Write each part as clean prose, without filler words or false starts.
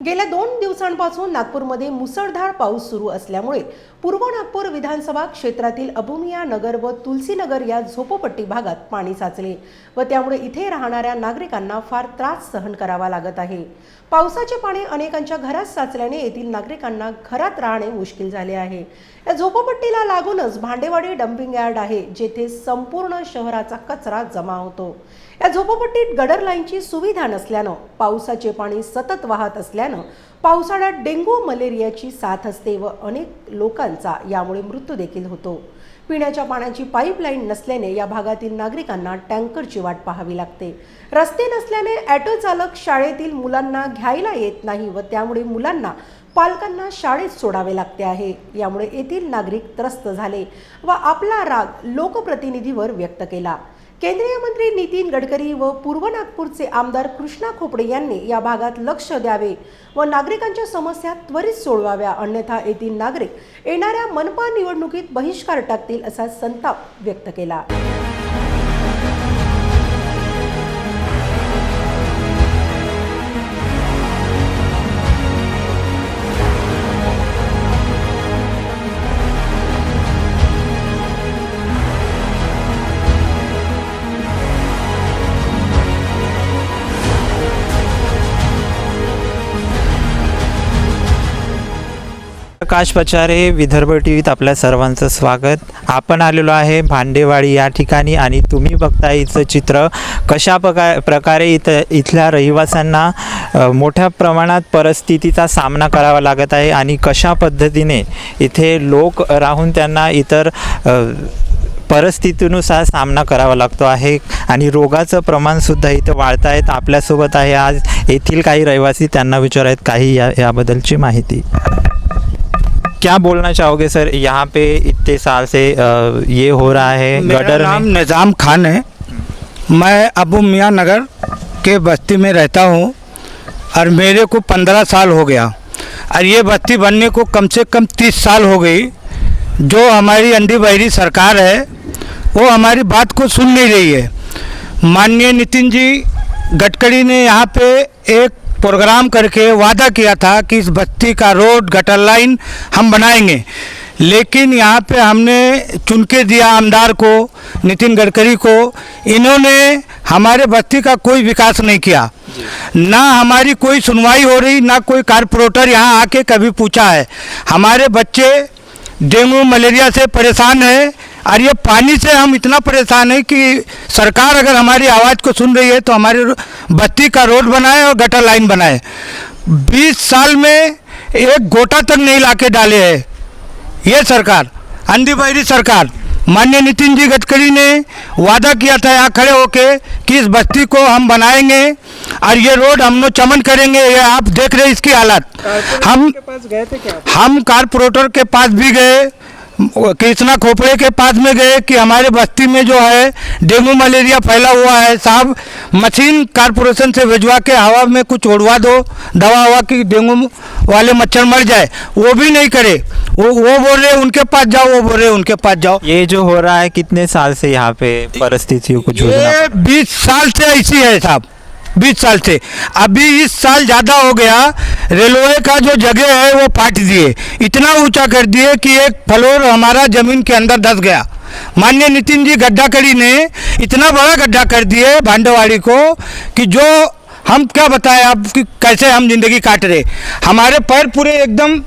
गेल्या 2 दिवसांपासून नागपूरमध्ये मुसळधार पाऊस सुरू असल्यामुळे पूर्व नागपूर विधानसभा क्षेत्रातील अबुमिया नगर व तुलसीनगर या झोपडपट्टी भागात पाणी साचले व त्यामुळे इथे राहणाऱ्या नागरिकांना फार त्रास सहन करावा लागत आहे। पावसाचे पाणी अनेकांच्या घरात साचल्याने येथील नागरिकांना घरात राहणे मुश्किल झाले आहे। या झोपडपट्टीला लागूनच भांडेवाडी डंपिंग यार्ड आहे, जेथे संपूर्ण शहराचा कचरा जमा होतो। या झोपडपट्टीत गटर लाईनची सुविधा नसल्याने पावसाचे पाणी सतत वाहत असल्याने पावसाळ्यात डेंग्यू मलेरियाची साथ असते व अनेक लोकांचा यामुळे मृत्यू देखील होतो। पिण्याच्या पाण्याची पाईपलाईन नसल्याने या भागातील नागरिकांना टँकरची वाट पाहावी लागते। रस्ते नसल्याने ऑटो चालक शाळेतील मुलांना घ्यायला येत नाही व त्यामुळे मुलांना पालकांना शाळेत सोडावे लागते आहे। यामुळे येथील नागरिक त्रस्त झाले व आपला राग लोकप्रतिनिधीवर व्यक्त केला। केंद्रीय मंत्री नितीन गडकरी व पूर्व नागपूरचे आमदार कृष्णा खोपडे यांनी या भागात लक्ष द्यावे व नागरिकांच्या समस्या त्वरित सोडवाव्या, अन्यथा येथील नागरिक येणाऱ्या मनपा निवडणुकीत बहिष्कार टाकतील असा संताप व्यक्त केला। प्रकाश पचारे, विदर्भ टीव्हीत आपल्या सर्वांचं स्वागत। आपण आलेलो आहे भांडेवाडी या ठिकाणी आणि तुम्ही बघता इथं चित्र कशा प्रकारे इथल्या रहिवाशांना मोठ्या प्रमाणात परिस्थितीचा सामना करावा लागत आहे आणि कशा पद्धतीने इथे लोक राहून त्यांना इतर परिस्थितीनुसार सामना करावा लागतो आहे आणि रोगाचं प्रमाणसुद्धा इथं वाढत आहेत। आपल्यासोबत आहे आज येथील काही रहिवासी, त्यांना विचारायत काही याबद्दलची माहिती। क्या बोलना चाहोगे सर, यहाँ पे इतने साल से ये हो रहा है? मेरा नाम निज़ाम खान है। मैं अबुमिया नगर के बस्ती में रहता हूँ और मेरे को 15 साल हो गया और ये बस्ती बनने को कम से कम 30 साल हो गई। जो हमारी अंधी बहरी सरकार है वो हमारी बात को सुन नहीं रही है। माननीय नितिन जी गडकरी ने यहाँ पे एक प्रोग्राम करके वादा किया था कि इस बस्ती का रोड गटर लाइन हम बनाएंगे, लेकिन यहाँ पे हमने चुन के दिया आमदार को, नितिन गडकरी को। इन्होंने हमारे बस्ती का कोई विकास नहीं किया, ना हमारी कोई सुनवाई हो रही, ना कोई कारपोरेटर यहाँ आके कभी पूछा है। हमारे बच्चे डेंगू मलेरिया से परेशान है और ये पानी से हम इतना परेशान है कि सरकार अगर हमारी आवाज़ को सुन रही है तो हमारी बस्ती का रोड बनाए और गटर लाइन बनाए। 20 साल में एक गोटा तक नहीं लाके डाले है ये सरकार, अंधी बहरी सरकार। माननीय नितिन जी गडकरी ने वादा किया था यहाँ खड़े होके कि इस बस्ती को हम बनाएंगे और ये रोड हम लोग चमन करेंगे। ये आप देख रहे हैं इसकी हालत। हम गए थे क्या? हम कारपोरेटर के पास भी गए, कृष्णा खोपड़े के पास में गए कि हमारे बस्ती में जो है डेंगू मलेरिया फैला हुआ है, साहब मशीन कारपोरेशन से भिजवा के हवा में कुछ उड़वा दो, दवा हवा की डेंगू वाले मच्छर मर जाए। वो भी नहीं करे। वो बोल रहे उनके पास जाओ, वो बोल रहे उनके पास जाओ। ये जो हो रहा है कितने साल से यहाँ पे परिस्थितियों को झेलना? ये 20 साल से ऐसी है साहब, 20 साल से। अभी इस साल ज़्यादा हो गया, रेलवे का जो जगह है वो पाट दिए, इतना ऊंचा कर दिए कि एक फ्लोर हमारा ज़मीन के अंदर धंस गया। माननीय नितिन जी गडकरी ने इतना बड़ा गड्ढा कर दिए भांडेवाड़ी को कि जो हम क्या बताएं आप कि कैसे हम जिंदगी काट रहे। हमारे पैर पूरे एकदम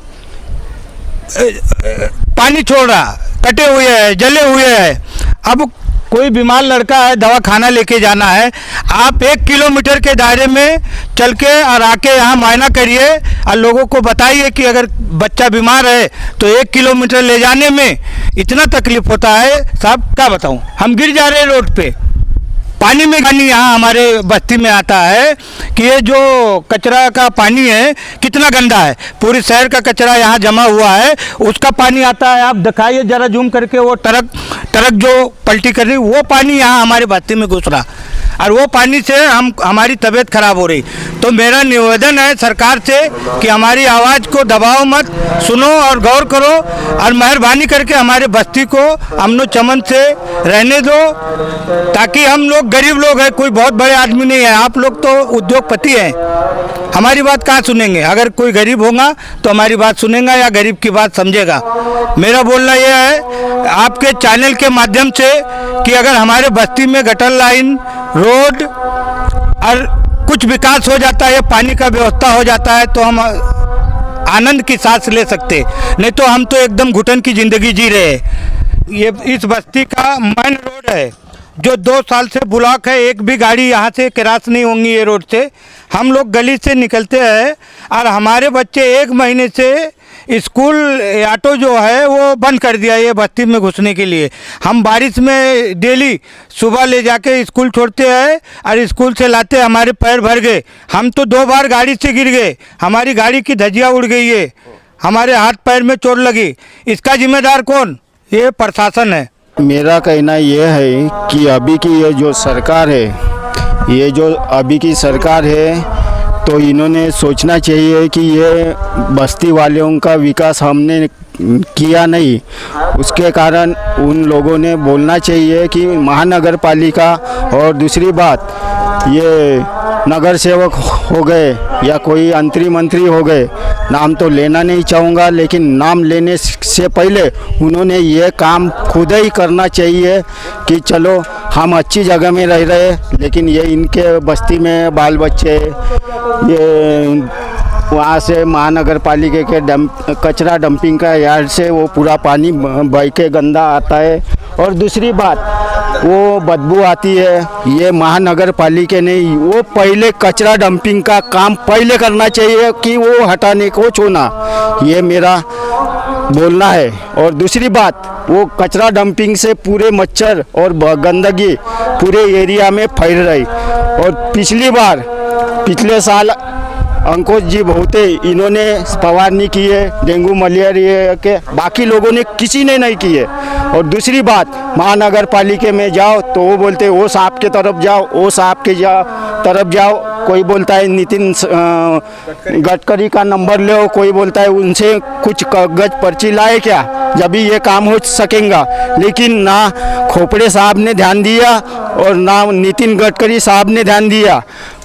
पानी छोड़ रहा, कटे हुए हैं, जले हुए हैं। अब कोई बीमार लड़का है, दवा खाना लेके जाना है, आप 1 किलोमीटर के दायरे में चल के और आके यहाँ मुआयना करिए और लोगों को बताइए कि अगर बच्चा बीमार है तो 1 किलोमीटर ले जाने में इतना तकलीफ होता है साहब, क्या बताऊँ। हम गिर जा रहे हैं रोड पे, पानी में पानी यहाँ हमारे बस्ती में आता है कि ये जो कचरा का पानी है कितना गंदा है। पूरे शहर का कचरा यहाँ जमा हुआ है, उसका पानी आता है। आप दिखाइए जरा जूम करके वो ट्रक जो पलटी कर रही, वो पानी यहाँ हमारे बस्ती में घुस रहा। और वो पानी से हमारी तबीयत खराब हो रही। तो मेरा निवेदन है सरकार से कि हमारी आवाज़ को दबाओ मत, सुनो और गौर करो और मेहरबानी करके हमारे बस्ती को अमन चमन से रहने दो, ताकि हम लोग गरीब लोग हैं, कोई बहुत बड़े आदमी नहीं है। आप लोग तो उद्योगपति हैं, हमारी बात कहाँ सुनेंगे? अगर कोई गरीब होगा तो हमारी बात सुनेगा या गरीब की बात समझेगा। मेरा बोलना यह है आपके चैनल के माध्यम से कि अगर हमारे बस्ती में गटर लाइन, रोड और कुछ विकास हो जाता है, पानी का व्यवस्था हो जाता है, तो हम आनंद की सांस ले सकते, नहीं तो हम तो एकदम घुटन की ज़िंदगी जी रहे हैं। ये इस बस्ती का मेन रोड है जो 2 साल से ब्लॉक है, एक भी गाड़ी यहाँ से क्रॉस नहीं होंगी ये रोड से। हम लोग गली से निकलते हैं और हमारे बच्चे 1 महीने से स्कूल ऑटो जो है वो बंद कर दिया ये बस्ती में घुसने के लिए। हम बारिश में डेली सुबह ले जाके स्कूल छोड़ते हैं और स्कूल से लाते हमारे पैर भर गए। हम तो 2 बार गाड़ी से गिर गए, हमारी गाड़ी की धज्जियाँ उड़ गई है, हमारे हाथ पैर में चोट लगी। इसका जिम्मेदार कौन? ये प्रशासन है। मेरा कहना ये है कि अभी की ये जो सरकार है, ये जो अभी की सरकार है, तो इन्होंने सोचना चाहिए कि ये बस्ती वालों का विकास हमने किया नहीं, उसके कारण उन लोगों ने बोलना चाहिए कि महानगर पालिका। और दूसरी बात, ये नगर सेवक हो गए या कोई मंत्री हो गए, नाम तो लेना नहीं चाहूँगा, लेकिन नाम लेने से पहले उन्होंने ये काम खुद ही करना चाहिए कि चलो हम अच्छी जगह में रह रहे, लेकिन ये इनके बस्ती में बाल बच्चे, ये वहाँ से महानगर पालिका के कचरा डंपिंग का यार्ड से वो पूरा पानी बह के गंदा आता है। और दूसरी बात, वो बदबू आती है। ये महानगर पालिका ने वो पहले कचरा डंपिंग का काम पहले करना चाहिए कि वो हटाने को छोड़ना, ये मेरा बोलना है। और दूसरी बात, वो कचरा डंपिंग से पूरे मच्छर और गंदगी पूरे एरिया में फैल रही। और पिछले साल अंकुश जी बहुते इन्होंने फवारनी की है डेंगू मलेरिया के, बाकी लोगों ने किसी ने नहीं की है। और दूसरी बात, महानगर पालिका में जाओ तो वो बोलते हैं वो साहब के तरफ जाओ, वो साहब के तरफ जाओ, कोई बोलता है नितिन गडकरी का नंबर लो, कोई बोलता है उनसे कुछ कागज पर्ची लाए क्या, जब भी ये काम हो सकेगा। लेकिन ना खोपड़े साहब ने ध्यान दिया और ना नितिन गडकरी साहब ने ध्यान दिया।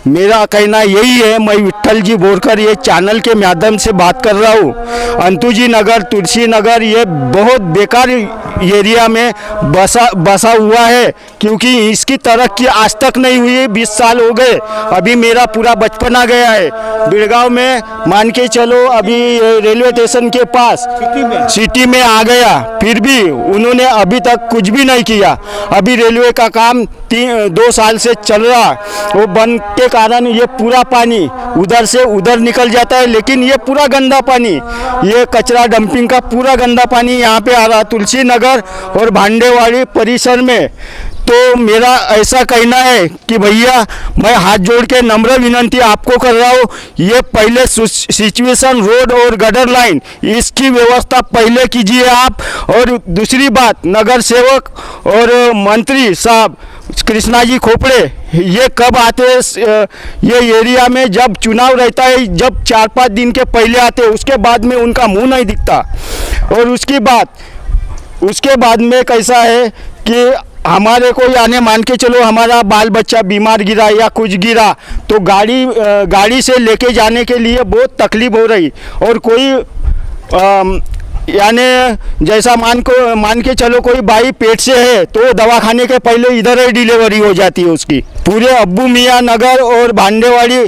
मेरा कहना यही है, मैं विट्ठल जी बोरकर ये चैनल के माध्यम से बात कर रहा हूँ। अंतुजी नगर, तुलसी नगर, ये बहुत बेकार एरिया में बसा हुआ है, क्योंकि इसकी तरक्की आज तक नहीं हुई। 20 साल हो गए, अभी मेरा पूरा बचपन आ गया है। बिड़गांव में मान के चलो, अभी रेलवे स्टेशन के पास सिटी में आ गया, फिर भी उन्होंने अभी तक कुछ भी नहीं किया। अभी रेलवे का काम 2 साल से चल रहा, वो बंद के कारण ये पूरा पानी उधर से उधर निकल जाता है, लेकिन ये पूरा गंदा पानी, ये कचरा डंपिंग का पूरा गंदा पानी यहाँ पे आ रहा तुलसी नगर और भांडेवाड़ी परिसर में। तो मेरा ऐसा कहना है कि भैया, मैं हाथ जोड़ के नम्र विनंती आपको कर रहा हूँ, ये पहले सिचुएशन रोड और गटर लाइन इसकी व्यवस्था पहले कीजिए आप। और दूसरी बात, नगर सेवक और मंत्री साहब कृष्णा जी खोपड़े, ये कब आते ये एरिया में? जब चुनाव रहता है, जब 4-5 दिन के पहले आते, उसके बाद में उनका मुंह नहीं दिखता। और उसके बाद में कैसा है कि हमारे को यानी मान के चलो हमारा बाल बच्चा बीमार गिरा या कुछ गिरा, तो गाड़ी से लेके जाने के लिए बहुत तकलीफ हो रही। और कोई यानी जैसा मान के चलो कोई बाई पेट से है, तो दवा खाने के पहले इधर ही डिलीवरी हो जाती है उसकी। पूरे अब्बू मियाँ नगर और भांडेवाड़ी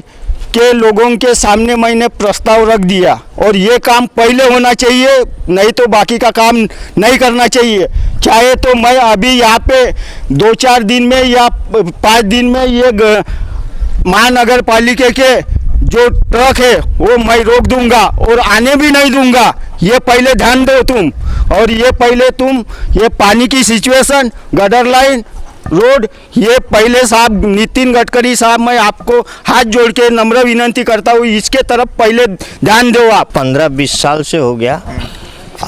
के लोगों के सामने मैंने प्रस्ताव रख दिया, और ये काम पहले होना चाहिए, नहीं तो बाकी का काम नहीं करना चाहिए। चाहे तो मैं अभी यहाँ पे 2-4 दिन में या 5 दिन में ये महानगर पालिका के जो ट्रक है वो मैं रोक दूंगा और आने भी नहीं दूंगा। ये पहले ध्यान दो तुम, और ये पहले तुम ये पानी की सिचुएशन, गटर लाइन, रोड, ये पहले साहब नितिन गडकरी साहब, मैं आपको हाथ जोड़ के नम्र विनंती करता हूँ, इसके तरफ पहले ध्यान दो आप। 15-20 साल से हो गया,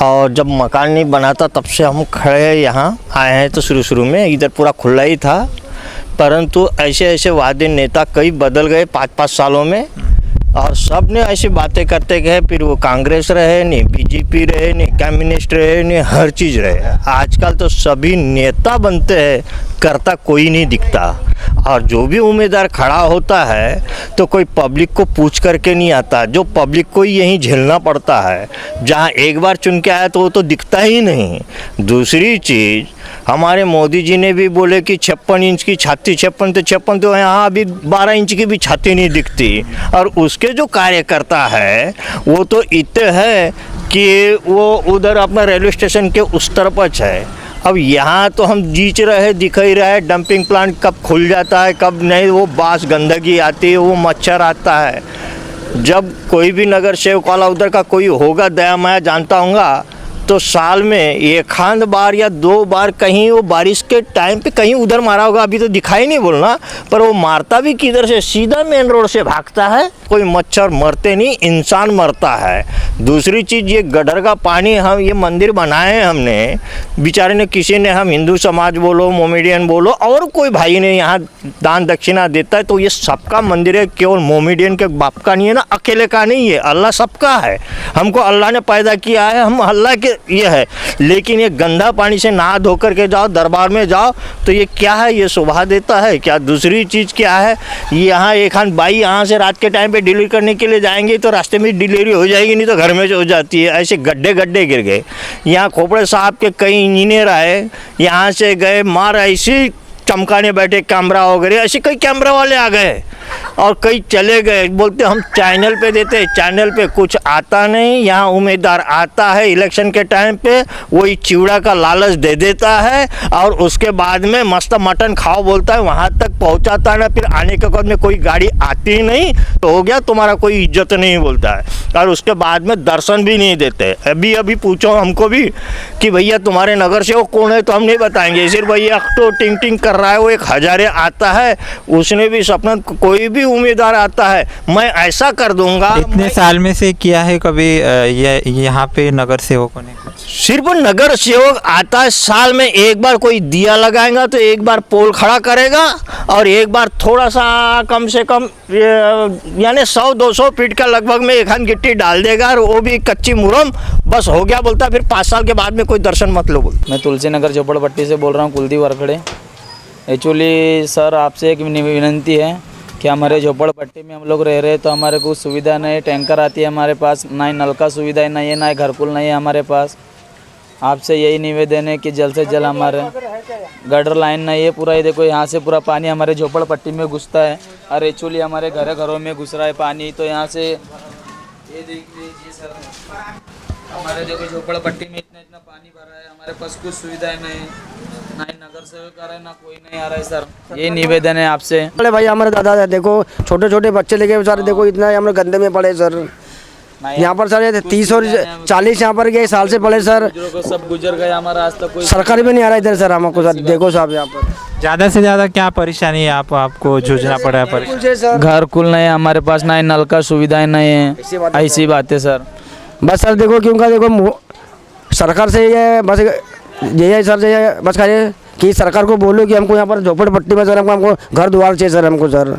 और जब मकान नहीं बना था तब से हम खड़े यहाँ आए हैं। तो शुरू में इधर पूरा खुला ही था, परंतु ऐसे ऐसे वादे नेता कई बदल गए 5-5 सालों में, और सब ने ऐसी बातें करते गए। फिर वो कांग्रेस रहे नहीं, बीजेपी रहे नहीं, कम्युनिस्ट रहे नहीं, हर चीज़ रहे। आजकल तो सभी नेता बनते हैं, करता कोई नहीं दिखता। और जो भी उम्मीदवार खड़ा होता है तो कोई पब्लिक को पूछ करके नहीं आता, जो पब्लिक को ही यहीं झेलना पड़ता है। जहाँ एक बार चुन के आया तो वो तो दिखता ही नहीं। दूसरी चीज़, हमारे मोदी जी ने भी बोले कि 56 इंच की छाती, 56 तो यहाँ अभी 12 इंच की भी छाती नहीं दिखती। और उसके जो कार्यकर्ता है वो तो इतने हैं कि वो उधर अपना रेलवे स्टेशन के उस तरफ है। अब यहाँ तो हम जीच रहे हैं, दिख ही रहा है डंपिंग प्लांट कब खुल जाता है कब नहीं, वो बास गंदगी आती है, वो मच्छर आता है। जब कोई भी नगर सेवक वाला उधर का कोई होगा दया माया जानता होगा तो साल में एक आध बार या 2 बार कहीं वो बारिश के टाइम पे कहीं उधर मारा होगा। अभी तो दिखाई नहीं बोलना, पर वो मारता भी किधर से, सीधा मेन रोड से भागता है। कोई मच्छर मरते नहीं, इंसान मरता है। दूसरी चीज़, ये गटर का पानी, हम ये मंदिर बनाए हैं हमने, बेचारे ने किसी ने, हम हिंदू समाज बोलो, मोमेडियन बोलो, और कोई भाई ने यहाँ दान दक्षिणा देता है तो ये सबका मंदिर है, केवल मोमेडियन के बाप का नहीं है ना, अकेले का नहीं है, अल्लाह सबका है। हमको अल्लाह ने पैदा किया है, हम अल्लाह के ये है। लेकिन ये गंदा पानी से नहा धो करके जाओ, दरबार में जाओ तो ये क्या है, ये शोभा देता है क्या? दूसरी चीज़ क्या है, यहाँ एक खान बाई यहाँ से रात के टाइम पे डिलीवरी करने के लिए जाएंगे तो रास्ते में डिलीवरी हो जाएगी, नहीं तो घर में हो जाती है। ऐसे गड्ढे गड्ढे गिर गए। यहाँ खोपड़े साहब के कई इंजीनियर आए, यहाँ से गए, मार ऐसी चमकाने बैठे कैमरा वगैरह, ऐसे कई कैमरा वाले आ गए और कई चले गए। बोलते हम चैनल पे देते, चैनल पे कुछ आता नहीं। यहाँ उम्मीदवार आता है इलेक्शन के टाइम पे, वही चिवड़ा का लालच दे देता है और उसके बाद में मस्त मटन खाओ बोलता है, वहाँ तक पहुँचाता ना, फिर आने के बाद में कोई गाड़ी आती ही नहीं तो हो गया तुम्हारा कोई इज्जत नहीं बोलता है, और उसके बाद में दर्शन भी नहीं देते। अभी पूछो हमको भी कि भैया तुम्हारे नगर से वो कौन है, तो हम नहीं बताएंगे, सिर्फ भैया तो टिंग टिंग कर रहा है, वो एक हजारे आता है, उसने भी सपना, कोई भी उम्मीदवार आता है मैं ऐसा कर दूंगा। इतने साल में से किया है कभी ये यहाँ पे नगर सेवकों ने? सिर्फ नगर सेवक आता है, साल में एक बार कोई दिया लगाएगा तो एक बार पोल खड़ा करेगा और एक बार थोड़ा सा कम से कम यानी 100-200 फीट का लगभग में एक हाथ गिट्टी डाल देगा, और वो भी कच्ची मुरम, बस हो गया बोलता है। फिर 5 साल के बाद में कोई दर्शन मत लो बोलता। मैं तुलसी नगर झोपड़पट्टी से बोल रहा हूँ, कुलदीप वरखड़े। एक्चुअली सर आपसे एक विनंती है कि हमारे झोपड़पट्टी में हम लोग रह रहे हैं तो हमारे को सुविधा नहीं, टैंकर आती है हमारे पास, ना ही नल का सुविधा नहीं है, ना ही घरकुल नहीं है हमारे पास। आपसे यही निवेदन है कि जल्द से जल्द हमारे गटर लाइन नहीं है, पूरा ये देखो यहाँ से पूरा पानी हमारे झोपड़पट्टी में घुसता है, और एक्चुअली हमारे घरों में घुस रहा है पानी। तो यहाँ से ये देख लीजिए सर, हमारे देखो झोपड़पट्टी में इतना पानी भरा है, हमारे पास कुछ सुविधाएं नहीं, ना ही नगर सेवक आ रहा है, ना कोई नहीं आ रहा है सर। ये निवेदन है आपसे। अरे भाई हमारे दादा देखो, छोटे छोटे बच्चे लेके बेचारे देखो इतना हम लोग गंदे में पड़े सर। यहाँ पर सर 30 और 40 यहाँ पर गए साल से पड़े सर, सब गुजर गए हमारा, आज तक कोई सरकार भी नहीं आ रहा इधर सर हमको सर। देखो साहब यहाँ पर ज़्यादा से ज़्यादा क्या परेशानी है आपको जूझना पड़ा है? परेशानी घर कुल नहीं है हमारे पास, ना ही नल का सुविधाएं नहीं है, ऐसी बात है सर। बस सर देखो क्योंकि देखो सरकार से ये बस यही है सर, ये बस खाली कि सरकार को बोलो कि हमको यहाँ पर झोपड़पट्टी में सर हमको घर द्वार चाहिए सर, हमको सर।